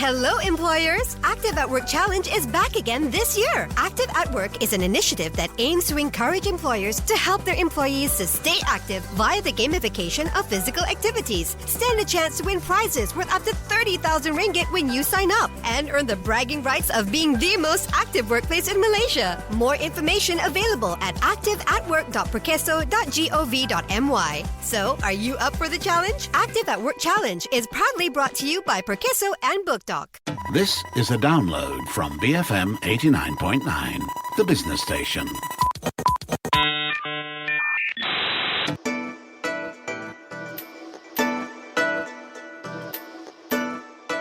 Hello, employers! Active at Work Challenge is back again this year. Active at Work is an initiative that aims to encourage employers to help their employees to stay active via the gamification of physical activities. Stand a chance to win prizes worth up to 30,000 ringgit when you sign up and earn the bragging rights of being the most active workplace in Malaysia. More information available at activeatwork.perkeso.gov.my. So, are you up for the challenge? Active at Work Challenge is proudly brought to you by Perkeso and BookTalk. This is a download from BFM 89.9, the business station.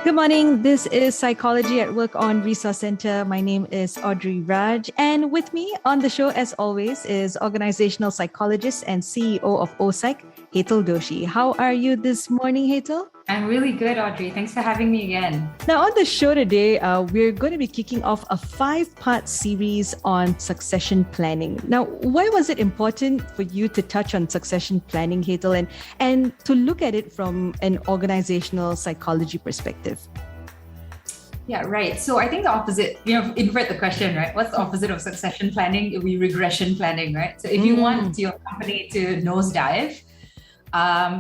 Good morning. This is Psychology at Work on Resource Center. My name is Audrey Raj. And with me on the show, as always, is organizational psychologist and CEO of OPsych, Hetal Doshi. How are you this morning, Hetal? I'm really good, Audrey. Thanks for having me again. Now, on the show today, we're going to be kicking off a 5-part series on succession planning. Now, why was it important for you to touch on succession planning, Hetal, and to look at it from an organizational psychology perspective? Yeah, right. So I think the opposite, invert the question, right? What's the opposite of succession planning? It would be regression planning, right? So if you want your company to nosedive,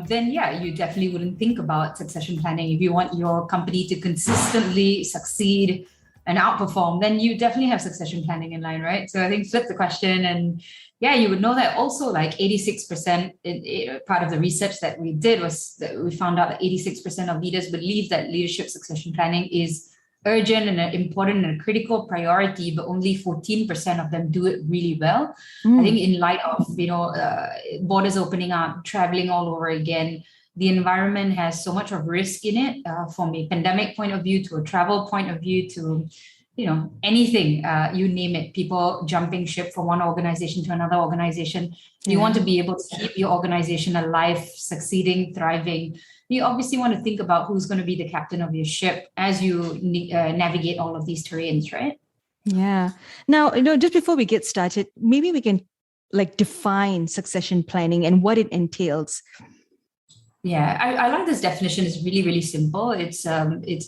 then you definitely wouldn't think about succession planning. If you want your company to consistently succeed and outperform, then you definitely have succession planning in line, right? So I think flip the question, and you would know that also like 86%, part of the research that we did was that we found out that 86% of leaders believe that leadership succession planning is urgent and important and a critical priority, but only 14% of them do it really well. I think in light of, borders opening up, traveling all over again, the environment has so much of risk in it, from a pandemic point of view to a travel point of view to, anything, you name it, people jumping ship from one organization to another organization. You want to be able to keep your organization alive, succeeding, thriving. You obviously want to think about who's going to be the captain of your ship as you navigate all of these terrains, right? Yeah. Now, just before we get started, maybe we can define succession planning and what it entails. Yeah, I like this definition. It's really, really simple. It's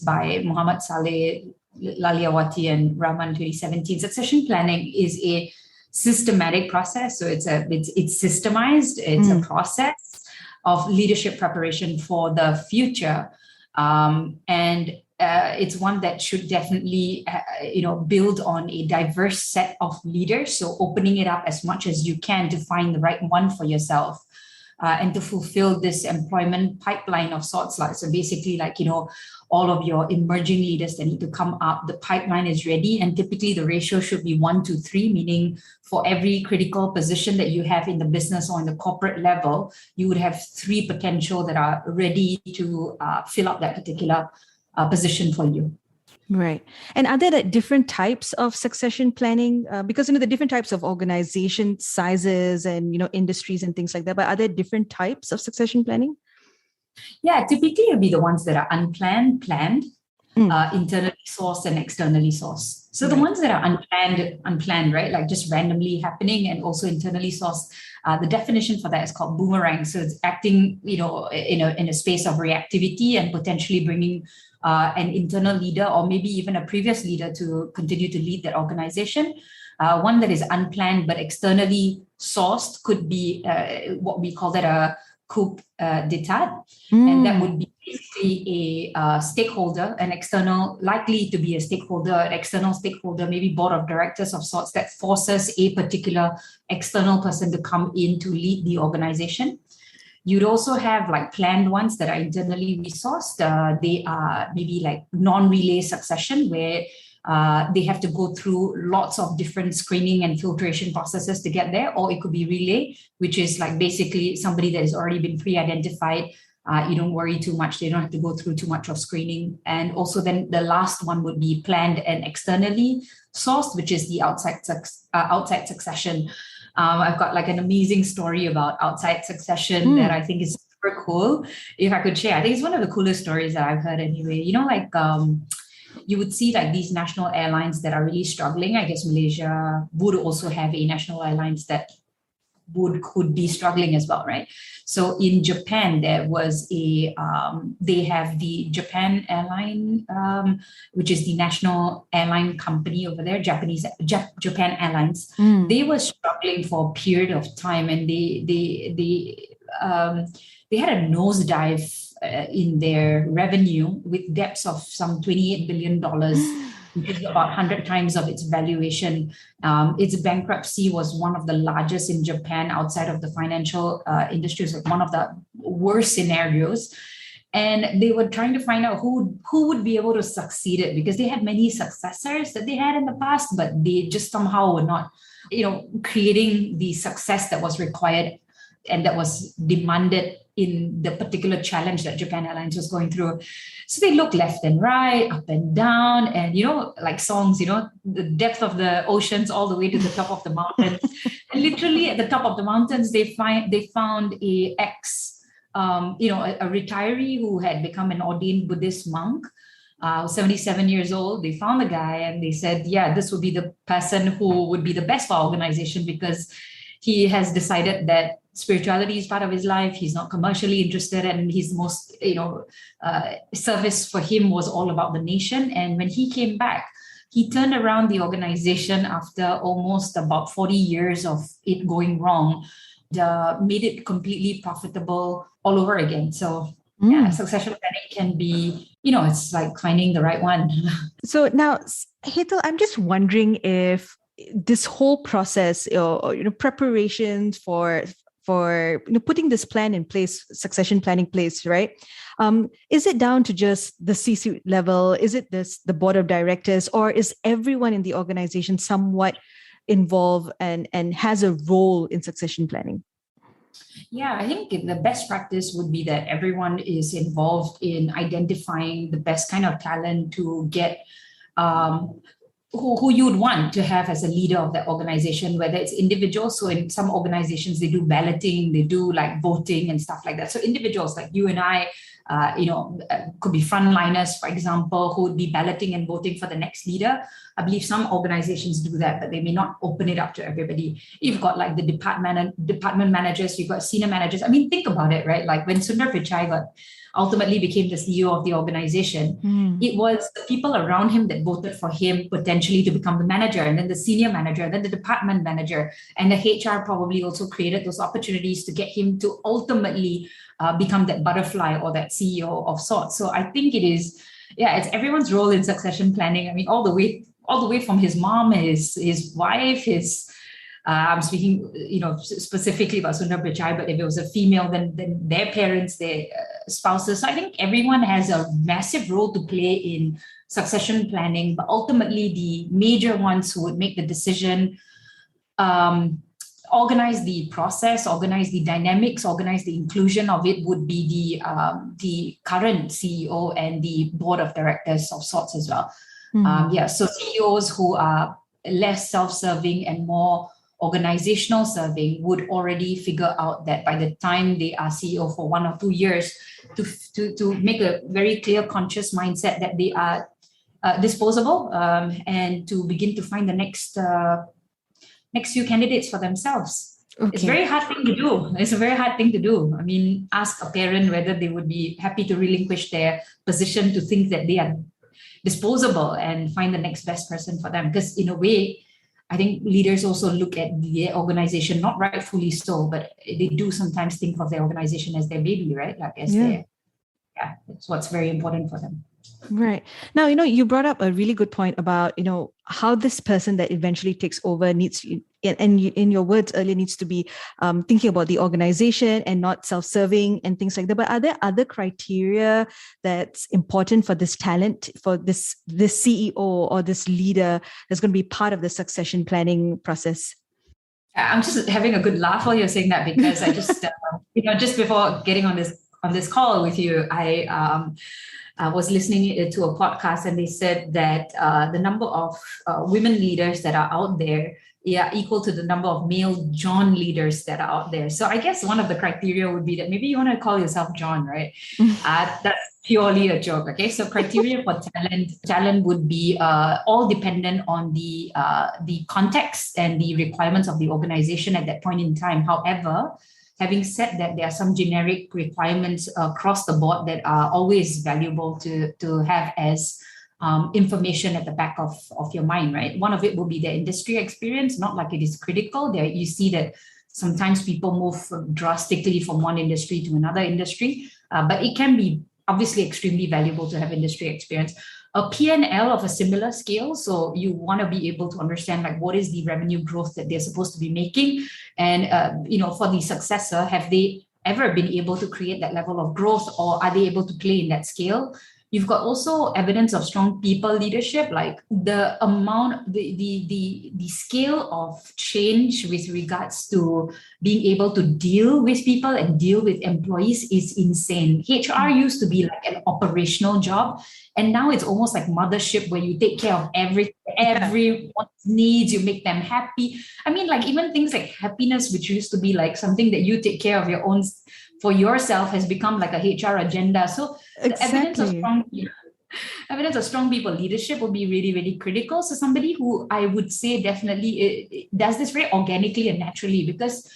by Muhammad Saleh, Laliawati, and Rahman 2017. Succession planning is a systematic process. So it's systemized. It's a process of leadership preparation for the future. And it's one that should definitely, build on a diverse set of leaders. So opening it up as much as you can to find the right one for yourself. And to fulfill this employment pipeline of sorts. So basically, all of your emerging leaders that need to come up, the pipeline is ready. And typically the ratio should be 1-3, meaning for every critical position that you have in the business or in the corporate level, you would have 3 potential that are ready to fill up that particular position for you. Right. And are there different types of succession planning? Because, the different types of organization sizes and, industries and things like that, but are there different types of succession planning? Yeah, typically it'll be the ones that are unplanned, planned, internally sourced and externally sourced. So the ones that are unplanned, right? Like just randomly happening and also internally sourced. The definition for that is called boomerang. So it's acting, in a space of reactivity and potentially bringing an internal leader or maybe even a previous leader to continue to lead that organization. One that is unplanned but externally sourced could be what we call that a coup d'etat. And that would be basically a stakeholder, likely to be a stakeholder, an external stakeholder, maybe board of directors of sorts that forces a particular external person to come in to lead the organization. You'd also have planned ones that are internally resourced. They are maybe non-relay succession where they have to go through lots of different screening and filtration processes to get there. Or it could be relay, which is basically somebody that has already been pre-identified. You don't worry too much. They don't have to go through too much of screening. And also then the last one would be planned and externally sourced, which is the outside succession. I've got an amazing story about outside succession that I think is super cool. If I could share, I think it's one of the coolest stories that I've heard anyway. You would see these national airlines that are really struggling. I guess Malaysia would also have a national airlines that could be struggling as well, right? So in Japan, there was they have the Japan Airline, which is the national airline company over there, Japan Airlines. They were struggling for a period of time, and they had a nosedive in their revenue with debts of some $28 billion, which is about 100 times of its valuation. Its bankruptcy was one of the largest in Japan outside of the financial industry. It was one of the worst scenarios. And they were trying to find out who would be able to succeed it, because they had many successors that they had in the past, but they just somehow were not, creating the success that was required and that was demanded in the particular challenge that Japan Airlines was going through. So they look left and right, up and down, and like songs, the depth of the oceans all the way to the top of the mountains. And literally at the top of the mountains, they found a retiree who had become an ordained Buddhist monk, 77 years old. They found the guy and they said, yeah, this would be the person who would be the best for our organization, because he has decided that spirituality is part of his life. He's not commercially interested, and his most, service for him was all about the nation. And when he came back, he turned around the organization after almost about 40 years of it going wrong, made it completely profitable all over again. So yeah, succession planning can be, it's like finding the right one. So now, Hetal, I'm just wondering if this whole process, preparations for putting this plan in place, succession planning place, right? Is it down to just the C-suite level? Is it the board of directors, or is everyone in the organization somewhat involved and has a role in succession planning? Yeah, I think the best practice would be that everyone is involved in identifying the best kind of talent to get who you would want to have as a leader of that organization, whether it's individuals. So in some organizations, they do balloting, they do like voting and stuff like that. So individuals like you and I, could be frontliners, for example, who would be balloting and voting for the next leader. I believe some organizations do that, but they may not open it up to everybody. You've got like the department managers, you've got senior managers. I mean, think about it, right? Like when Sundar Pichai ultimately became the CEO of the organization, it was the people around him that voted for him potentially to become the manager, and then the senior manager, and then the department manager, and the HR probably also created those opportunities to get him to ultimately become that butterfly or that CEO of sorts. So I think it's everyone's role in succession planning. I mean, all the way from his mom, his wife, I'm speaking, specifically about Sundar Pichai, but if it was a female, then their parents, their spouses. So I think everyone has a massive role to play in succession planning, but ultimately the major ones who would make the decision, organize the process, organize the dynamics, organize the inclusion of it would be the current CEO and the board of directors of sorts as well. So CEOs who are less self-serving and more organizational serving would already figure out that by the time they are CEO for 1 or 2 years, to make a very clear conscious mindset that they are disposable, and to begin to find the next few candidates for themselves. Okay. It's a very hard thing to do. I mean, ask a parent whether they would be happy to relinquish their position to think that they are disposable and find the next best person for them. Because in a way, I think leaders also look at their organization, not rightfully so, but they do sometimes think of their organization as their baby, right? Like it's what's very important for them. Right. Now, you brought up a really good point about, how this person that eventually takes over needs to, and in your words earlier, needs to be thinking about the organization and not self-serving and things like that. But are there other criteria that's important for this talent, for this CEO or this leader that's going to be part of the succession planning process? I'm just having a good laugh while you're saying that, because I just, just before getting on this call with you, I was listening to a podcast, and they said that the number of women leaders that are out there equal to the number of male John leaders that are out there. So I guess one of the criteria would be that maybe you want to call yourself John, right? That's purely a joke. Okay, so criteria for talent would be all dependent on the context and the requirements of the organization at that point in time. However, having said that, there are some generic requirements across the board that are always valuable to have as information at the back of your mind, right? One of it will be their industry experience, not like it is critical. There you see that sometimes people move drastically from one industry to another industry, but it can be obviously extremely valuable to have industry experience. A P&L of a similar scale, so you want to be able to understand like what is the revenue growth that they're supposed to be making, and for the successor, have they ever been able to create that level of growth, or are they able to play in that scale? You've got also evidence of strong people leadership, like the amount, the scale of change with regards to being able to deal with people and deal with employees is insane. HR used to be like an operational job, and now it's almost like mothership where you take care of everyone's needs, you make them happy. I mean, like even things like happiness, which used to be like something that you take care of your own for yourself, has become like a HR agenda. So the evidence of strong people leadership will be really, really critical. So somebody who I would say definitely does this very organically and naturally, because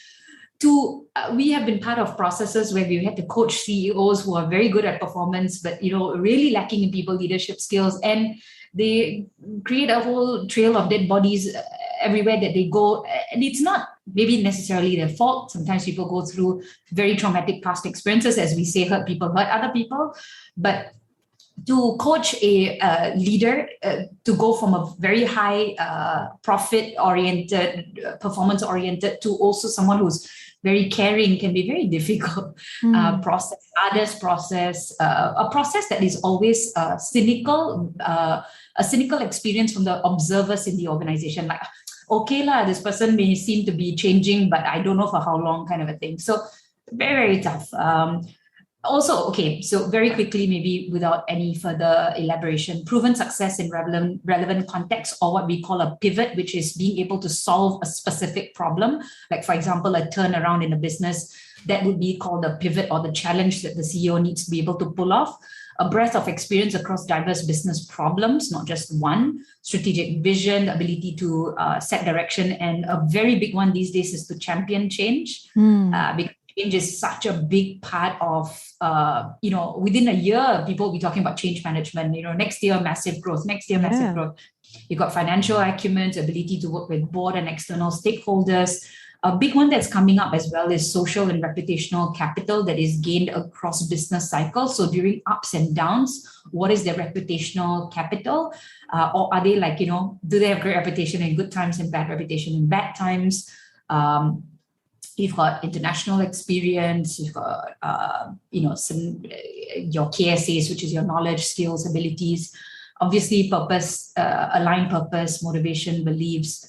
we have been part of processes where we had to coach CEOs who are very good at performance, but really lacking in people leadership skills, and they create a whole trail of dead bodies everywhere that they go. And it's not maybe necessarily their fault. Sometimes people go through very traumatic past experiences, as we say, hurt other people. But to coach a leader to go from a very high profit-oriented, performance-oriented, to also someone who's very caring can be very difficult. A process that is always cynical, a cynical experience from the observers in the organization. Like, okay lah, this person may seem to be changing, but I don't know for how long, kind of a thing. So very, very tough. Also, okay, so very quickly, maybe without any further elaboration, proven success in relevant context, or what we call a pivot, which is being able to solve a specific problem. Like, for example, a turnaround in a business, that would be called a pivot, or the challenge that the CEO needs to be able to pull off. A breadth of experience across diverse business problems, not just one. Strategic vision, the ability to set direction, and a very big one these days is to champion change. Because change is such a big part of, within a year, people will be talking about change management. Next year, massive growth. You've got financial acumen, ability to work with board and external stakeholders. A big one that's coming up as well is social and reputational capital that is gained across business cycles. So during ups and downs, what is their reputational capital? Or are they like, do they have great reputation in good times and bad reputation in bad times? You've got international experience, you've got, some your KSAs, which is your knowledge, skills, abilities. Obviously, purpose, aligned purpose, motivation, beliefs.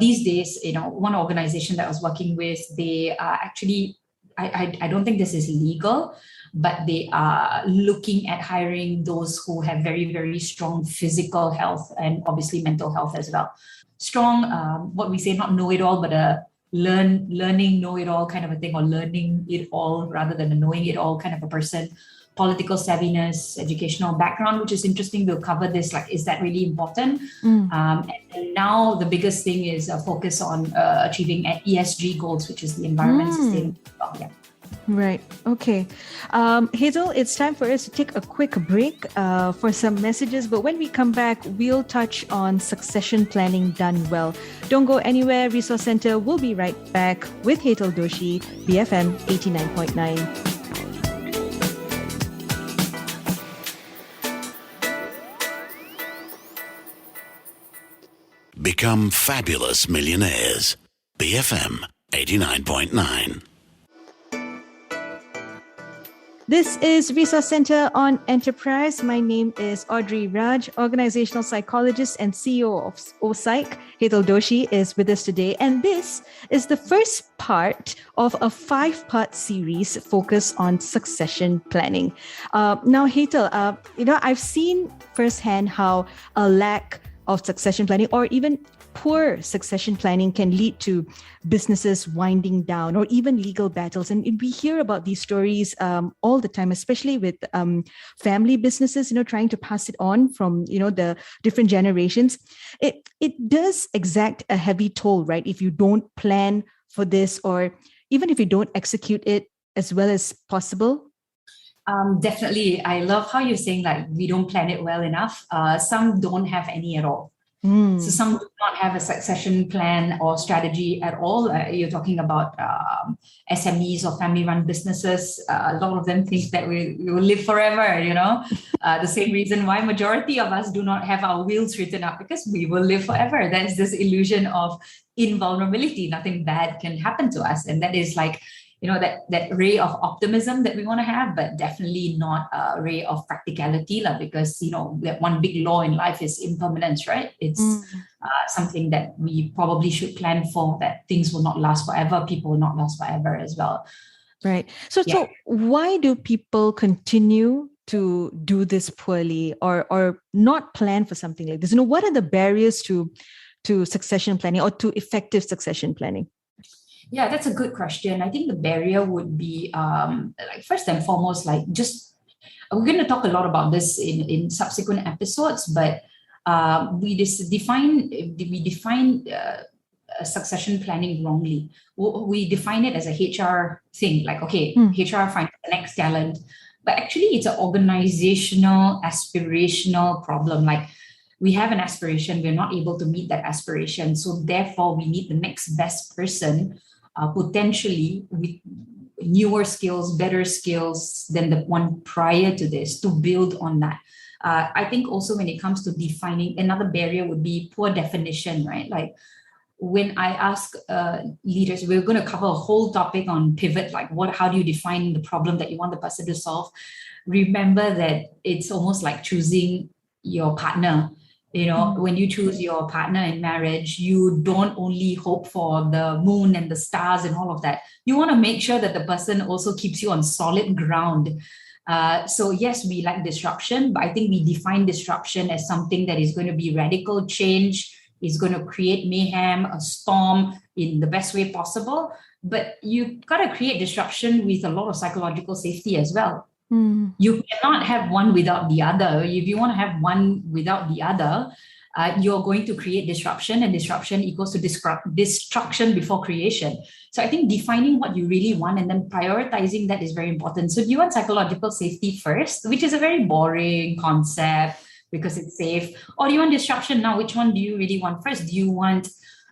These days, one organization that I was working with, they are actually, I don't think this is legal, but they are looking at hiring those who have very, very strong physical health and obviously mental health as well. Strong, what we say, not know-it-all, but a learning know-it-all kind of a thing, or learning it all rather than a knowing it all kind of a person. Political savviness, educational background, which is interesting. We'll cover this, like, is that really important? And now the biggest thing is a focus on achieving ESG goals, which is the environment sustainable. Yeah. Right. Okay. Hazel, it's time for us to take a quick break for some messages. But when we come back, we'll touch on succession planning done well. Don't go anywhere. Resource Center will be right back with Hazel Doshi, BFM 89.9. Become fabulous millionaires. BFM 89.9. This is Resource Center on Enterprise. My name is Audrey Raj, organizational psychologist and CEO of OPSych. Hazel Doshi is with us today. And this is the first part of a 5-part series focused on succession planning. Now, Hazel, I've seen firsthand how a lack of succession planning, or even poor succession planning, can lead to businesses winding down or even legal battles. And we hear about these stories all the time, especially with family businesses, trying to pass it on from, the different generations. It does exact a heavy toll, right? If you don't plan for this, or even if you don't execute it as well as possible. Definitely. I love how you're saying that we don't plan it well enough. Some don't have any at all. So some do not have a succession plan or strategy at all. You're talking about SMEs or family-run businesses. A lot of them think that we will live forever, The same reason why majority of us do not have our wills written up, because we will live forever. There's this illusion of invulnerability. Nothing bad can happen to us. And that is like, that ray of optimism that we want to have, but definitely not a ray of practicality, because, that one big law in life is impermanence, right? It's something that we probably should plan for, that things will not last forever, people will not last forever as well. Right. So why do people continue to do this poorly or not plan for something like this? What are the barriers to succession planning or to effective succession planning? Yeah, that's a good question. I think the barrier would be, first and foremost, we're going to talk a lot about this in subsequent episodes, but we define succession planning wrongly. We define it as a HR thing, HR finds the next talent, but actually it's an organizational, aspirational problem. We have an aspiration, we're not able to meet that aspiration, so therefore we need the next best person, potentially with newer skills, better skills than the one prior to this, to build on that. I think also when it comes to defining, another barrier would be poor definition, right? When I ask leaders, we're going to cover a whole topic on pivot, how do you define the problem that you want the person to solve? Remember that it's almost like choosing your partner. When you choose your partner in marriage, you don't only hope for the moon and the stars and all of that. You want to make sure that the person also keeps you on solid ground. So yes, we like disruption, but I think we define disruption as something that is going to be radical change, is going to create mayhem, a storm in the best way possible. But you got to create disruption with a lot of psychological safety as well. You cannot have one without the other. If you want to have one without the other, you're going to create disruption, and disruption equals to destruction before creation. So I think defining what you really want and then prioritizing that is very important. So do you want psychological safety first, which is a very boring concept because it's safe, or do you want disruption now? Which one do you really want first? Do you want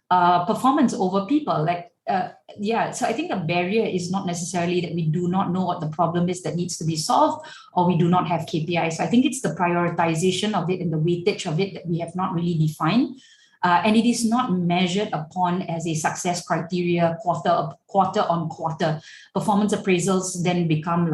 performance over people? So I think the barrier is not necessarily that we do not know what the problem is that needs to be solved, or we do not have KPIs. So I think it's the prioritization of it and the weightage of it that we have not really defined. And it is not measured upon as a success criteria quarter on quarter. Performance appraisals then become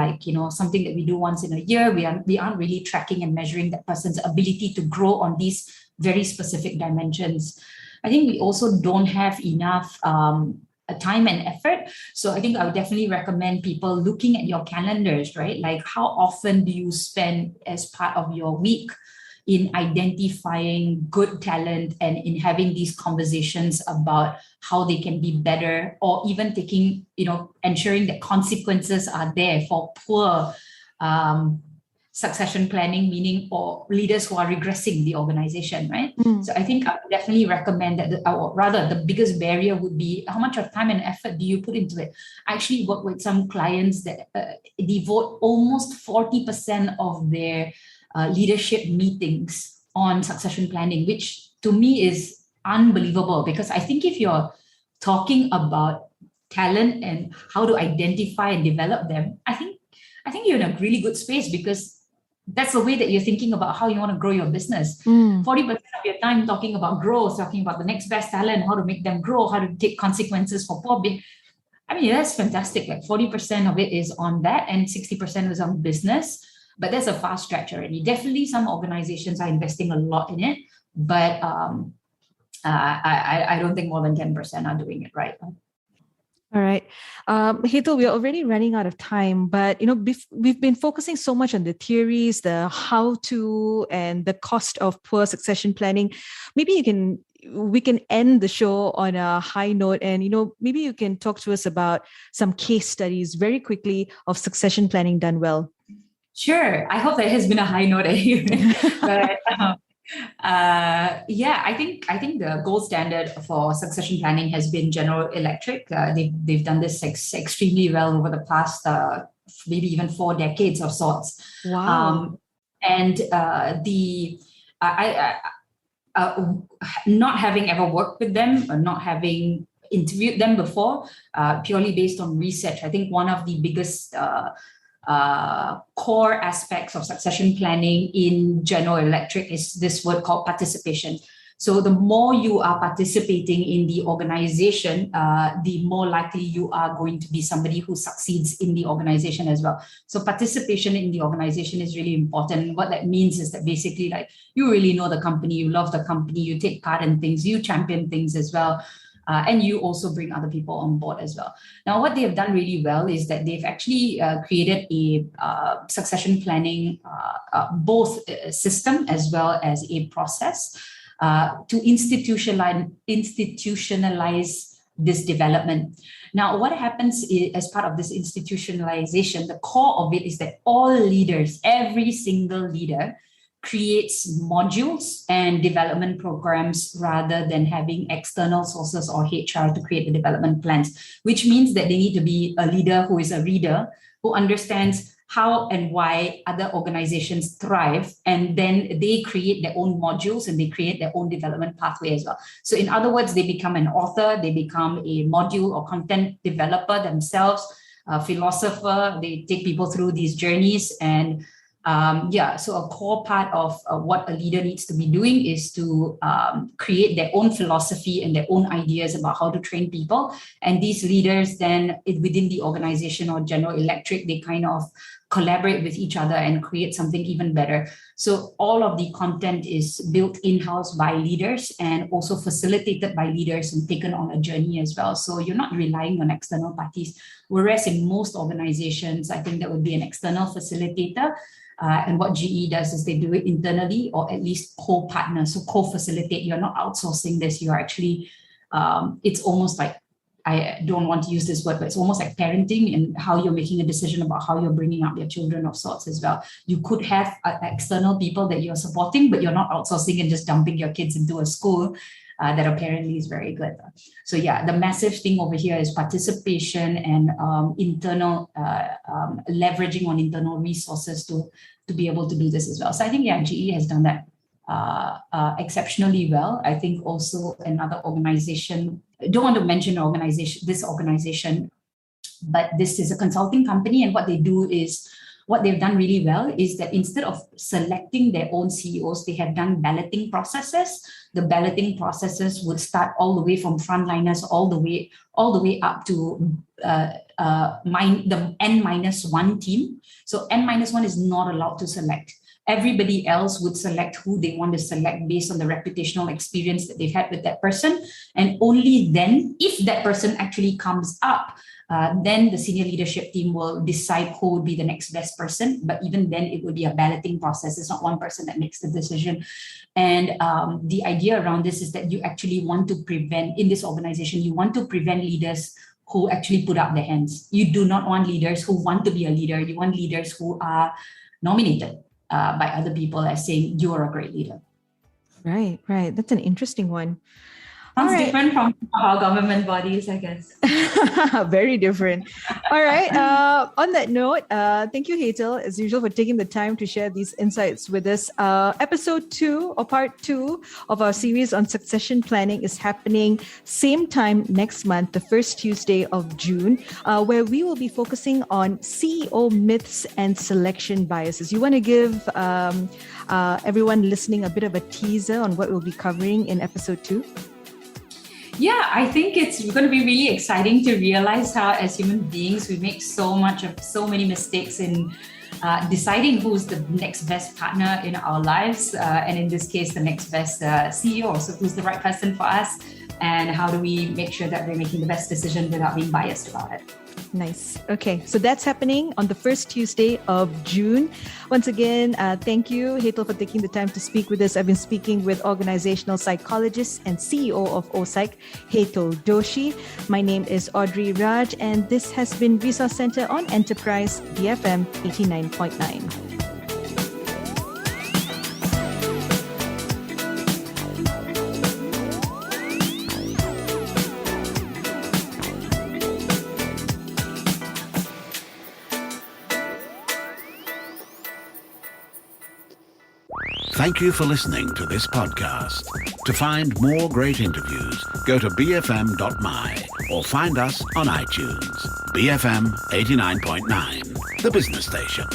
something that we do once in a year. We aren't really tracking and measuring that person's ability to grow on these very specific dimensions. I think we also don't have enough time and effort. So I think I would definitely recommend people looking at your calendars, right? How often do you spend as part of your week in identifying good talent and in having these conversations about how they can be better, or even taking, ensuring that consequences are there for poor succession planning, meaning for leaders who are regressing the organization, right? So I think I would definitely recommend that, or rather the biggest barrier would be how much of time and effort do you put into it? I actually work with some clients that devote almost 40% of their leadership meetings on succession planning, which to me is unbelievable, because I think if you're talking about talent and how to identify and develop them, I think you're in a really good space, because that's the way that you're thinking about how you want to grow your business. 40% of your time talking about growth, talking about the next best talent, how to make them grow, how to take consequences for poor. That's fantastic. 40% of it is on that, and 60% is on business. But that's a fast stretch already. Definitely some organizations are investing a lot in it, but I don't think more than 10% are doing it right. All right. Hetal, we're already running out of time, but we've been focusing so much on the theories, the how-to, and the cost of poor succession planning. Maybe we can end the show on a high note, and maybe you can talk to us about some case studies very quickly of succession planning done well. Sure. I hope that has been a high note anyway. But I think the gold standard for succession planning has been General Electric. They've done this extremely well over the past maybe even 4 decades of sorts. Wow. Not having ever worked with them or not having interviewed them before, purely based on research, I think one of the biggest core aspects of succession planning in General Electric is this word called participation. So the more you are participating in the organization, the more likely you are going to be somebody who succeeds in the organization as well. So participation in the organization is really important. What that means is that basically, like, you really know the company, you love the company, you take part in things, you champion things as well. And you also bring other people on board as well. Now, what they have done really well is that they've actually created a succession planning, both system as well as a process to institutionalize this development. Now, what happens as part of this institutionalization, the core of it is that all leaders, every single leader, creates modules and development programs rather than having external sources or HR to create the development plans, which means that they need to be a leader who is a reader, who understands how and why other organizations thrive, and then they create their own modules and they create their own development pathway as well. So in other words, they become an author, they become a module or content developer themselves, a philosopher, they take people through these journeys. And so a core part of what a leader needs to be doing is to create their own philosophy and their own ideas about how to train people. And these leaders then within the organization or General Electric, they kind of collaborate with each other and create something even better. So all of the content is built in-house by leaders and also facilitated by leaders and taken on a journey as well. So you're not relying on external parties. Whereas in most organizations, I think that would be an external facilitator. And what GE does is they do it internally or at least co-partner, so co-facilitate. You're not outsourcing this. You're actually, it's almost like, I don't want to use this word, but it's almost like parenting and how you're making a decision about how you're bringing up your children of sorts as well. You could have external people that you're supporting, but you're not outsourcing and just dumping your kids into a school that apparently is very good. So yeah, the massive thing over here is participation and internal leveraging on internal resources to be able to do this as well. So I think, yeah, GE has done that exceptionally well. I think also another organization, I don't want to mention this organization, but this is a consulting company, and what they do is, what they've done really well is that instead of selecting their own CEOs, they have done balloting processes. The balloting processes would start all the way from frontliners all the way up to the N-1 team. So N-1 is not allowed to select. Everybody else would select who they want to select based on the reputational experience that they've had with that person. And only then, if that person actually comes up, then the senior leadership team will decide who would be the next best person. But even then, it would be a balloting process. It's not one person that makes the decision. And the idea around this is that you actually want to prevent, in this organization, you want to prevent leaders who actually put up their hands. You do not want leaders who want to be a leader. You want leaders who are nominated by other people as saying, you are a great leader. Right. That's an interesting one. Sounds different from our government bodies, I guess. Very different. All right. On that note, thank you, Hetal, as usual, for taking the time to share these insights with us. Episode 2 or part 2 of our series on succession planning is happening same time next month, the first Tuesday of June, where we will be focusing on CEO myths and selection biases. You want to give everyone listening a bit of a teaser on what we'll be covering in episode 2? Yeah, I think it's going to be really exciting to realize how, as human beings, we make so many mistakes in deciding who's the next best partner in our lives, and in this case, the next best CEO. So who's the right person for us? and how do we make sure that we're making the best decision without being biased about it. Nice. Okay, so that's happening on the first Tuesday of June. Once again, thank you, Hetal, for taking the time to speak with us. I've been speaking with organizational psychologist and CEO of OPSych, Hetal Doshi. My name is Audrey Raj, and this has been Resource Center on Enterprise, BFM 89.9. Thank you for listening to this podcast. To find more great interviews, go to bfm.my or find us on iTunes. BFM 89.9, the business station.